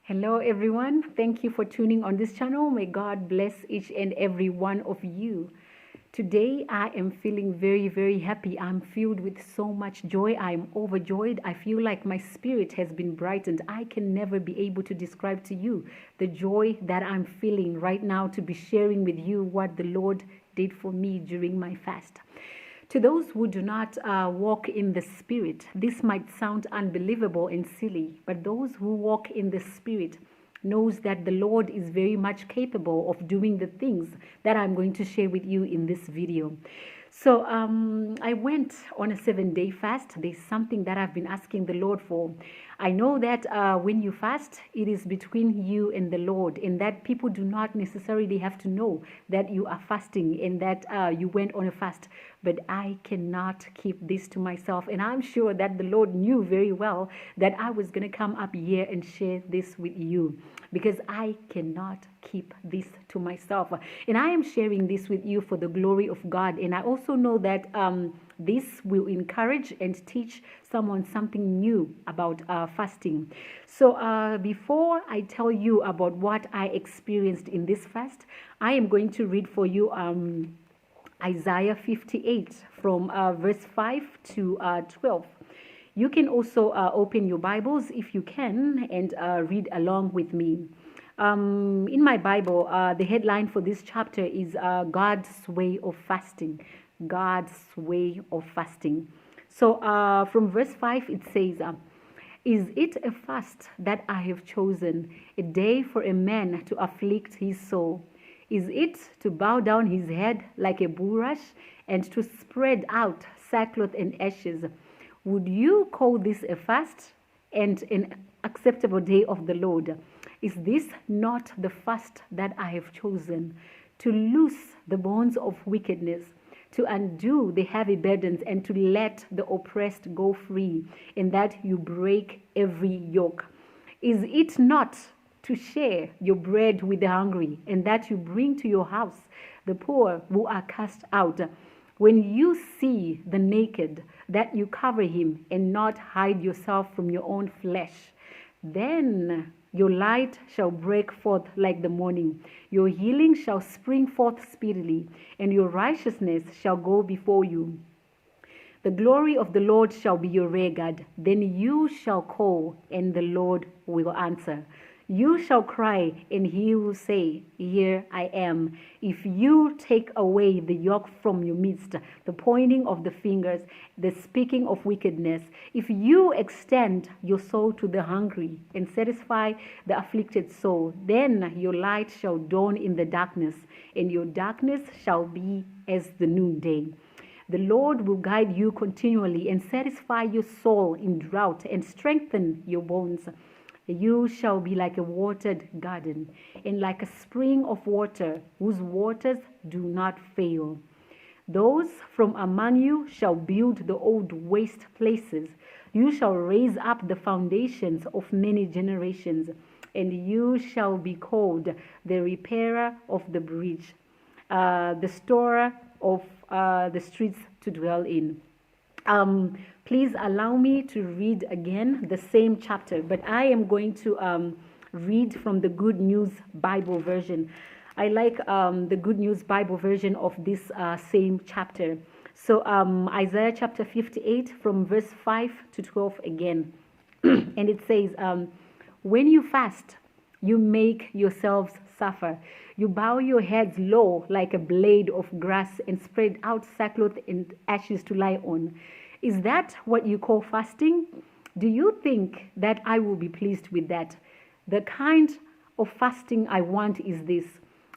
Hello everyone, thank you for tuning on this channel. May God bless each and every one of you. Today I am feeling very happy. I'm filled with so much joy. I'm overjoyed. I feel like my spirit has been brightened. I can never be able to describe to you the joy that I'm feeling right now to be sharing with you what the Lord did for me during my fast. To those who do not walk in the Spirit, this might sound unbelievable and silly, but those who walk in the Spirit knows that the Lord is very much capable of doing the things that I'm going to share with you in this video. So I went on a 7-day fast. There's something that I've been asking the Lord for. I know that when you fast, it is between you and the Lord, and that people do not necessarily have to know that you are fasting and that you went on a fast. But I cannot keep this to myself. And I'm sure that the Lord knew very well that I was going to come up here and share this with you, because I cannot keep this to myself. And I am sharing this with you for the glory of God. And I also know that this will encourage and teach someone something new about fasting. So before I tell you about what I experienced in this fast, I am going to read for you Isaiah 58 from verse 5 to 12. You can also open your Bibles if you can and read along with me. In my Bible, the headline for this chapter is God's way of fasting. God's way of fasting. So from verse 5 it says, is it a fast that I have chosen, a day for a man to afflict his soul? Is it to bow down his head like a bulrush and to spread out sackcloth and ashes? Would you call this a fast and an acceptable day of the Lord? Is this not the fast that I have chosen? To loose the bonds of wickedness, to undo the heavy burdens, and to let the oppressed go free, and that you break every yoke? Is it not to share your bread with the hungry, and that you bring to your house the poor who are cast out? When you see the naked, that you cover him and not hide yourself from your own flesh, then your light shall break forth like the morning. Your healing shall spring forth speedily, and your righteousness shall go before you. The glory of the Lord shall be your rear guard. Then you shall call, and the Lord will answer. You shall cry, and he will say, here I am. If you take away the yoke from your midst, the pointing of the fingers, the speaking of wickedness, if you extend your soul to the hungry and satisfy the afflicted soul, then your light shall dawn in the darkness, and your darkness shall be as the noonday. The Lord will guide you continually and satisfy your soul in drought and strengthen your bones. You shall be like a watered garden and like a spring of water whose waters do not fail. Those from among you shall build the old waste places. You shall raise up the foundations of many generations, and you shall be called the repairer of the breach, the restorer of the streets to dwell in. Please allow me to read again the same chapter, but I am going to read from the Good News Bible version. I like the Good News Bible version of this same chapter. So Isaiah chapter 58 from verse 5 to 12 again. And it says, when you fast, you make yourselves suffer. You bow your heads low like a blade of grass and spread out sackcloth and ashes to lie on. Is that what you call fasting? Do you think that I will be pleased with that? The kind of fasting I want is this: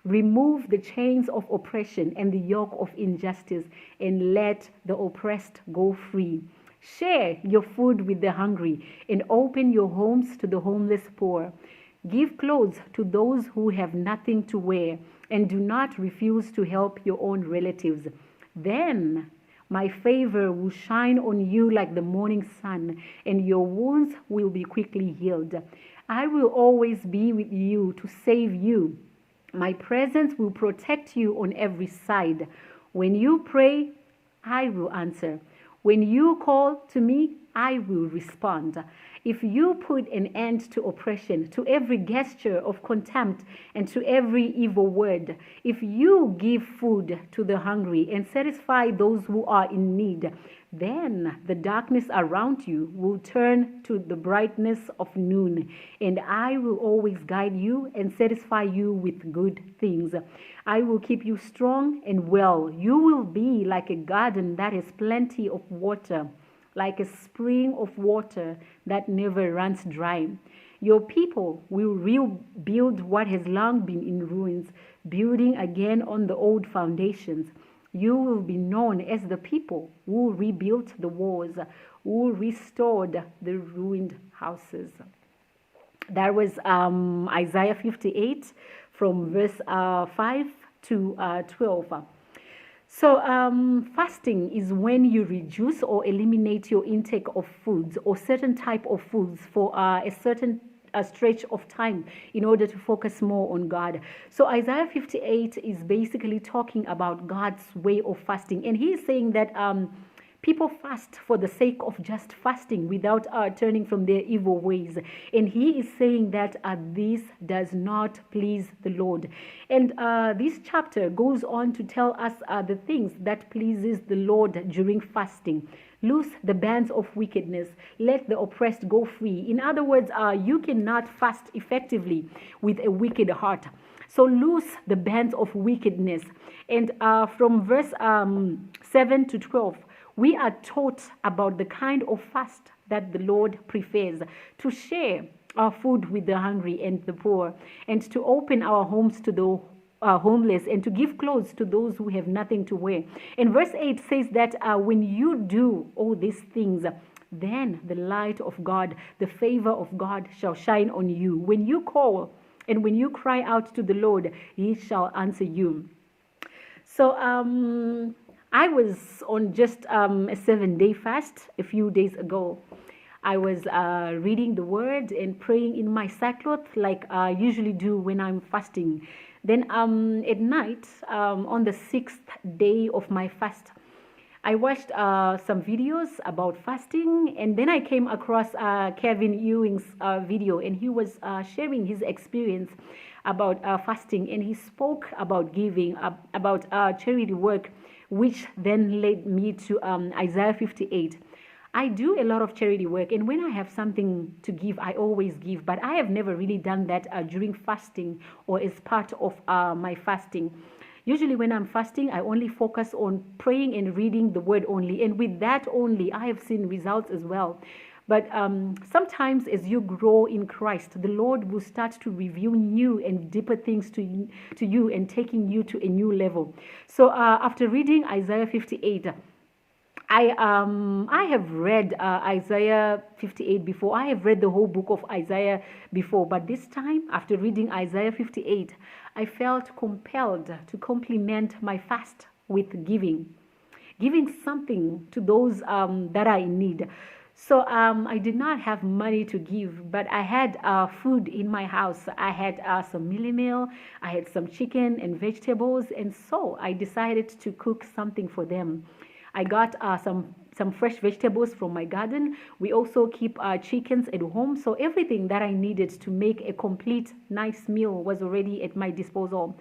remove the chains of oppression and the yoke of injustice, and let the oppressed go free. Share your food with the hungry, and open your homes to the homeless poor. Give clothes to those who have nothing to wear, and do not refuse to help your own relatives. Then my favor will shine on you like the morning sun, and your wounds will be quickly healed. I will always be with you to save you. My presence will protect you on every side. When you pray, I will answer. When you call to me, I will respond. if you put an end to oppression, to every gesture of contempt, and to every evil word, if you give food to the hungry and satisfy those who are in need, then the darkness around you will turn to the brightness of noon, and I will always guide you and satisfy you with good things. I will keep you strong and well. You will be like a garden that has plenty of water, like a spring of water that never runs dry. Your people will rebuild what has long been in ruins, building again on the old foundations. You will be known as the people who rebuilt the walls, who restored the ruined houses. That was Isaiah 58 from verse 5 to 12. So fasting is when you reduce or eliminate your intake of foods or certain type of foods for a certain stretch of time in order to focus more on God. So Isaiah 58 is basically talking about God's way of fasting, and he is saying that people fast for the sake of just fasting without turning from their evil ways. And he is saying that this does not please the Lord. And this chapter goes on to tell us the things that pleases the Lord during fasting. Loose the bands of wickedness. Let the oppressed go free. In other words, you cannot fast effectively with a wicked heart. So loose the bands of wickedness. And from verse 7 to 12, we are taught about the kind of fast that the Lord prefers: to share our food with the hungry and the poor, and to open our homes to the homeless, and to give clothes to those who have nothing to wear. And verse 8 says that when you do all these things, then the light of God, the favor of God shall shine on you. When you call and when you cry out to the Lord, he shall answer you. So I was on just a 7-day fast a few days ago. I was reading the word and praying in my sackcloth like I usually do when I'm fasting. Then at night, on the 6th day of my fast, I watched some videos about fasting, and then I came across Kevin Ewing's video, and he was sharing his experience about fasting, and he spoke about giving, about charity work, which then led me to Isaiah 58. I do a lot of charity work, and when I have something to give, I always give, but I have never really done that during fasting or as part of my fasting. Usually when I'm fasting, I only focus on praying and reading the word only, and with that only, I have seen results as well. But sometimes as you grow in Christ, the Lord will start to reveal new and deeper things to you and taking you to a new level. So after reading Isaiah 58, I have read Isaiah 58 before. I have read the whole book of Isaiah before, but this time, after reading Isaiah 58, I felt compelled to complement my fast with giving something to those that are in need. So I did not have money to give, but I had food in my house. I had some mealie meal, I had some chicken and vegetables, and so I decided to cook something for them. I got some fresh vegetables from my garden. We also keep chickens at home, so everything that I needed to make a complete nice meal was already at my disposal.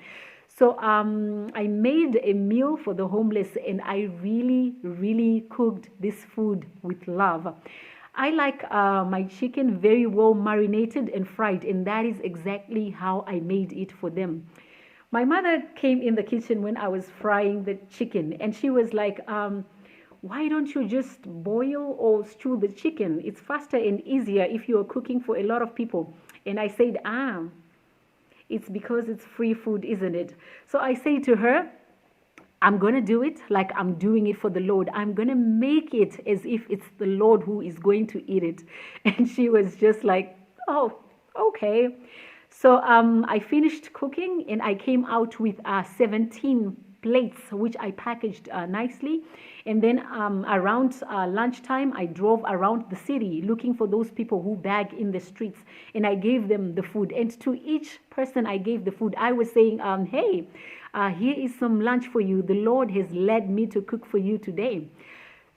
So I made a meal for the homeless, and I really cooked this food with love. I like my chicken very well marinated and fried, and that is exactly how I made it for them. My mother came in the kitchen when I was frying the chicken, and she was like, why don't you just boil or stew the chicken? It's faster and easier if you are cooking for a lot of people. And I said, it's because it's free food, isn't it? So I say to her, I'm going to do it like I'm doing it for the Lord. I'm going to make it as if it's the Lord who is going to eat it. And she was just like, oh, okay. So I finished cooking, and I came out with 17 plates, which I packaged nicely. And then around lunchtime, I drove around the city looking for those people who beg in the streets, and I gave them the food. And to each person I gave the food, I was saying, hey, here is some lunch for you. The Lord has led me to cook for you today.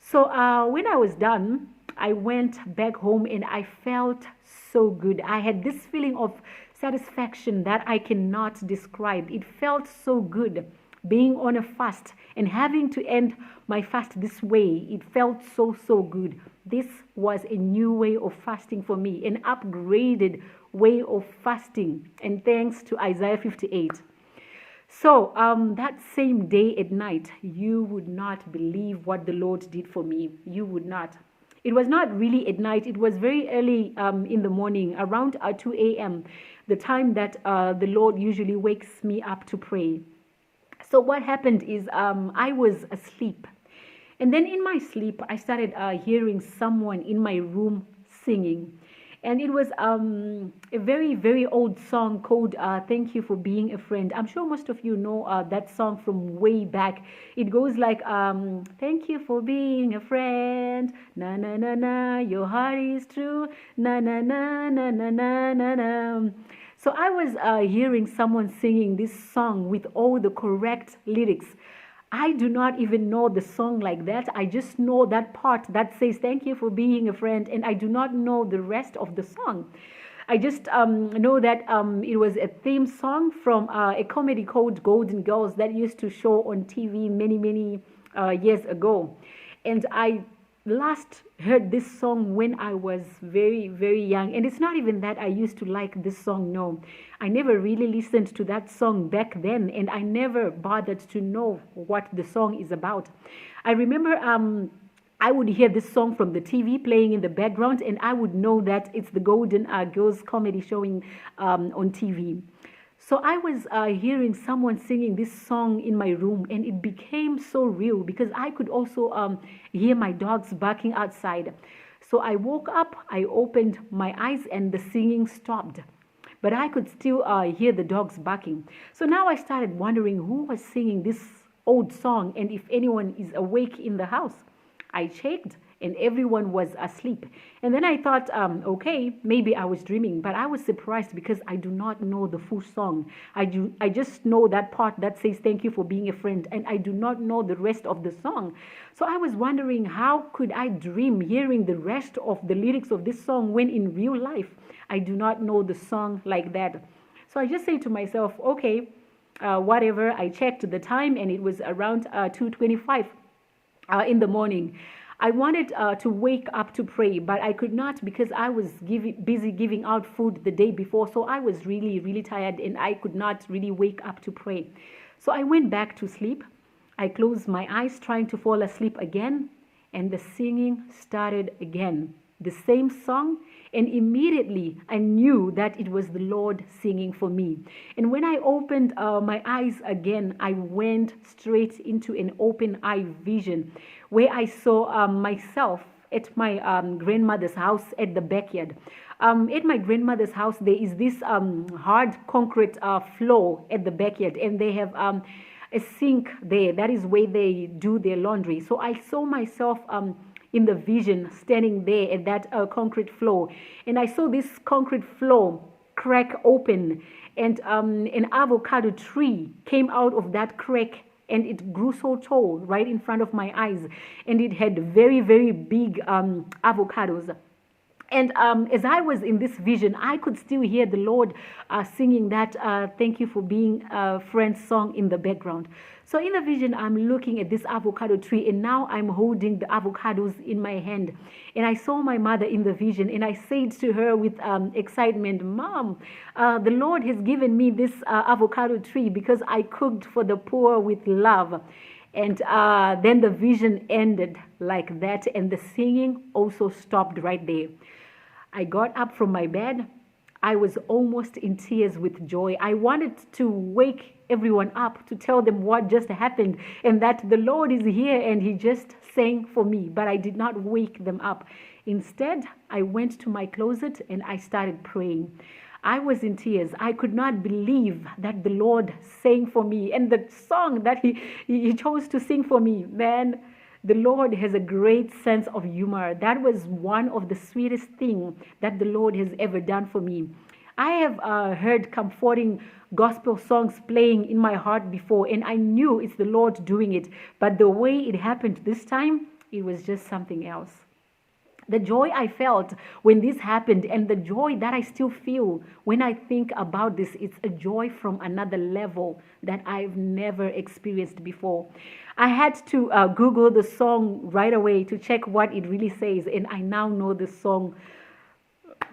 So when I was done, I went back home and I felt so good. I had this feeling of satisfaction that I cannot describe. It felt so good being on a fast and having to end my fast this way. It felt so, so good. This was a new way of fasting for me, an upgraded way of fasting. And thanks to Isaiah 58. So that same day at night, you would not believe what the Lord did for me. You would not. It was not really at night. It was very early in the morning, around 2 a.m., the time that the Lord usually wakes me up to pray. So what happened is I was asleep. And then in my sleep, I started hearing someone in my room singing. And it was a very, very old song called Thank You for Being a Friend. I'm sure most of you know that song from way back. It goes like, thank you for being a friend. Na, na, na, na, your heart is true. Na, na, na, na, na, na, na, na. So I was hearing someone singing this song with all the correct lyrics. I do not even know the song like that. I just know that part that says, thank you for being a friend. And I do not know the rest of the song. I just know that it was a theme song from a comedy called Golden Girls that used to show on TV many, many years ago. And I last heard this song when I was very, very young. And it's not even that I used to like this song, no. I never really listened to that song back then, and I never bothered to know what the song is about. I remember I would hear this song from the TV playing in the background, and I would know that it's the Golden Girls comedy showing on TV. So I was hearing someone singing this song in my room, and it became so real because I could also hear my dogs barking outside. So I woke up, I opened my eyes, and the singing stopped. But I could still hear the dogs barking. So now I started wondering who was singing this old song and if anyone is awake in the house. I checked and everyone was asleep. And then I thought, okay, maybe I was dreaming. But I was surprised because I do not know the full song. I just know that part that says, thank you for being a friend. And I do not know the rest of the song. So I was wondering, how could I dream hearing the rest of the lyrics of this song when in real life I do not know the song like that? So I just say to myself, okay, whatever. I checked the time and it was around 2:25 in the morning. I wanted to wake up to pray, but I could not because I was busy giving out food the day before. So I was really, really tired and I could not really wake up to pray. So I went back to sleep. I closed my eyes trying to fall asleep again, and the singing started again. The same song, and immediately I knew that it was the Lord singing for me. And when I opened my eyes again, I went straight into an open eye vision where I saw myself at my grandmother's house at the backyard. At my grandmother's house, there is this hard concrete floor at the backyard, and they have a sink there. That is where they do their laundry. So I saw myself in the vision standing there at that concrete floor, and I saw this concrete floor crack open, and an avocado tree came out of that crack, and it grew so tall right in front of my eyes, and it had very, very big avocados. And as I was in this vision, I could still hear the Lord singing that thank you for being a friend song in the background. So in the vision, I'm looking at this avocado tree, and now I'm holding the avocados in my hand. And I saw my mother in the vision, and I said to her with excitement, Mom, the Lord has given me this avocado tree because I cooked for the poor with love. And then the vision ended like that, and the singing also stopped right there. I got up from my bed. I was almost in tears with joy. I wanted to wake everyone up to tell them what just happened and that the Lord is here and He just sang for me. But I did not wake them up. Instead, I went to my closet and I started praying. I was in tears. I could not believe that the Lord sang for me. And the song that He chose to sing for me, man, the Lord has a great sense of humor. That was one of the sweetest things that the Lord has ever done for me. I have heard comforting gospel songs playing in my heart before, and I knew it's the Lord doing it. But the way it happened this time, it was just something else. The joy I felt when this happened and the joy that I still feel when I think about this, it's a joy from another level that I've never experienced before. I had to Google the song right away to check what it really says, and I now know the song,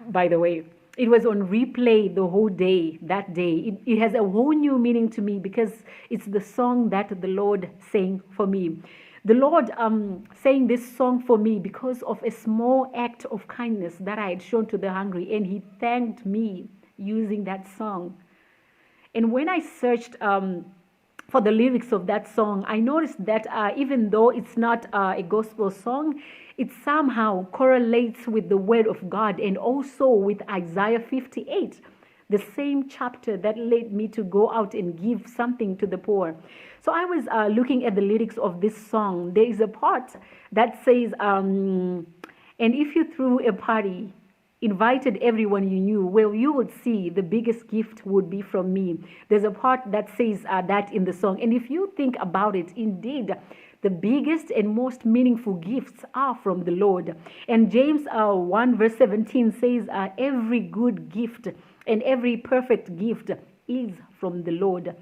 by the way. It was on replay the whole day, that day. It has a whole new meaning to me because it's the song that the Lord sang for me. The Lord sang this song for me because of a small act of kindness that I had shown to the hungry, and He thanked me using that song. And when I searched for the lyrics of that song, I noticed that even though it's not a gospel song, it somehow correlates with the Word of God and also with Isaiah 58, the same chapter that led me to go out and give something to the poor. So I was looking at the lyrics of this song. There is a part that says, and if you threw a party, invited everyone you knew, well, you would see the biggest gift would be from me. There's a part that says that in the song. And if you think about it, indeed, the biggest and most meaningful gifts are from the Lord. And James 1 verse 17 says, every good gift and every perfect gift is from the Lord.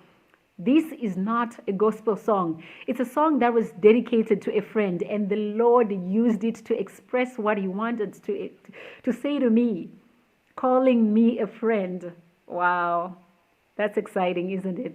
This is not a gospel song. It's a song that was dedicated to a friend, and the Lord used it to express what He wanted to say to me, calling me a friend. Wow, that's exciting, isn't it?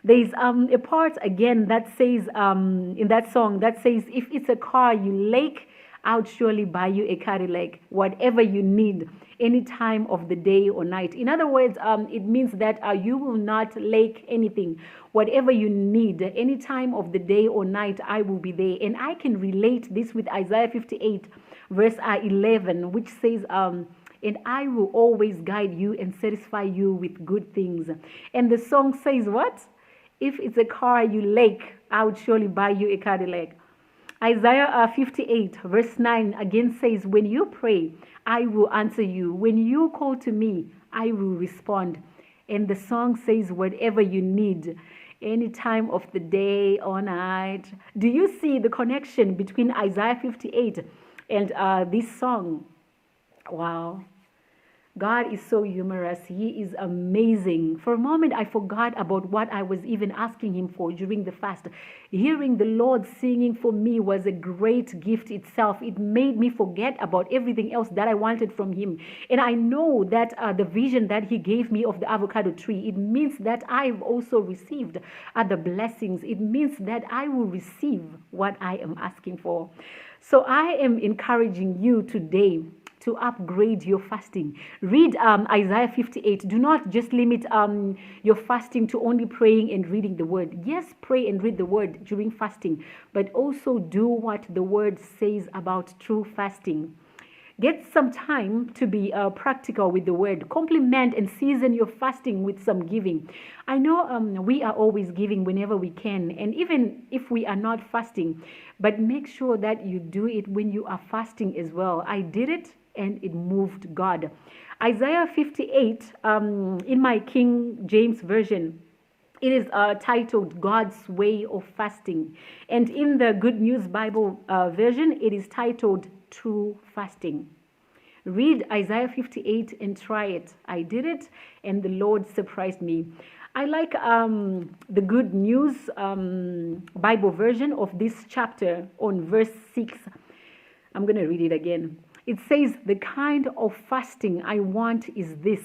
There's a part again that says in that song that says, if it's a car you like, I'll surely buy you a Cadillac, whatever you need, any time of the day or night. In other words, it means that you will not lack anything. Whatever you need, any time of the day or night, I will be there. And I can relate this with Isaiah 58, verse 11, which says, and I will always guide you and satisfy you with good things. And the song says what? If it's a car you like, I would surely buy you a Cadillac. Isaiah 58 verse 9 again says, when you pray, I will answer you. When you call to me, I will respond. And the song says, whatever you need, any time of the day or night. Do you see the connection between Isaiah 58 and this song? Wow. God is so humorous. He is amazing. For a moment, I forgot about what I was even asking Him for during the fast. Hearing the Lord singing for me was a great gift itself. It made me forget about everything else that I wanted from Him. And I know that the vision that He gave me of the avocado tree, it means that I've also received other blessings. It means that I will receive what I am asking for. So I am encouraging you today to upgrade your fasting. Read Isaiah 58. Do not just limit your fasting to only praying and reading the word. Yes, pray and read the word during fasting, but also do what the word says about true fasting. Get some time to be practical with the word. Complement and season your fasting with some giving. I know we are always giving whenever we can, and even if we are not fasting, but make sure that you do it when you are fasting as well. I did it, and it moved God. Isaiah 58, in my King James Version, it is titled God's Way of Fasting. And in the Good News Bible version, it is titled True Fasting. Read Isaiah 58 and try it. I did it, and the Lord surprised me. I like the Good News Bible version of this chapter on verse 6. I'm going to read it again. It says, the kind of fasting I want is this.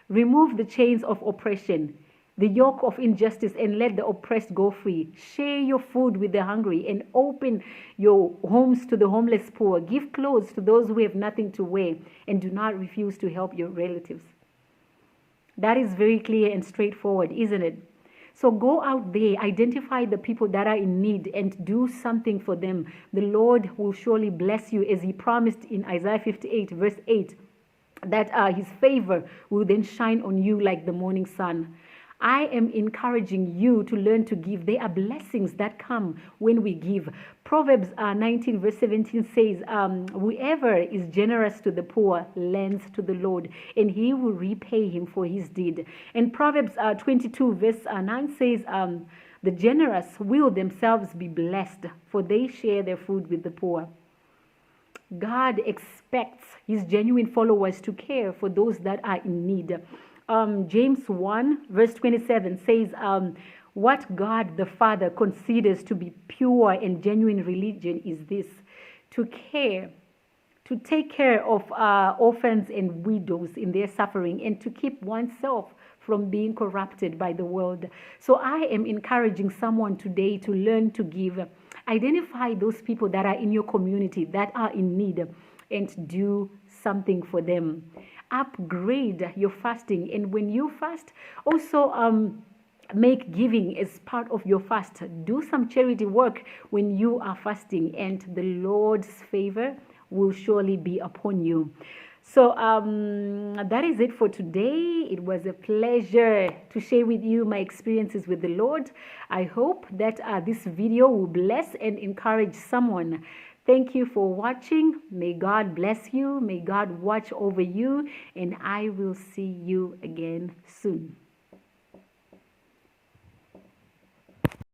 Remove the chains of oppression, the yoke of injustice, and let the oppressed go free. Share your food with the hungry and open your homes to the homeless poor. Give clothes to those who have nothing to wear, and do not refuse to help your relatives. That is very clear and straightforward, isn't it? So go out there, identify the people that are in need, and do something for them. The Lord will surely bless you, as He promised in Isaiah 58 verse 8, that His favor will then shine on you like the morning sun. I am encouraging you to learn to give. There are blessings that come when we give. Proverbs 19 verse 17 says, whoever is generous to the poor lends to the Lord, and He will repay him for his deed. And Proverbs 22 verse 9 says, the generous will themselves be blessed, for they share their food with the poor. God expects his genuine followers to care for those that are in need. James 1 verse 27 says, what God the Father considers to be pure and genuine religion is this: to take care of orphans and widows in their suffering, and to keep oneself from being corrupted by the world. So I am encouraging someone today to learn to give. Identify those people that are in your community that are in need and do something for them. Upgrade your fasting, and when you fast, also make giving as part of your fast. Do some charity work when you are fasting, and the Lord's favor will surely be upon you. So that is it for today. It was a pleasure to share with you my experiences with the Lord. I hope that this video will bless and encourage someone. Thank you for watching. May God bless you. May God watch over you. And I will see you again soon.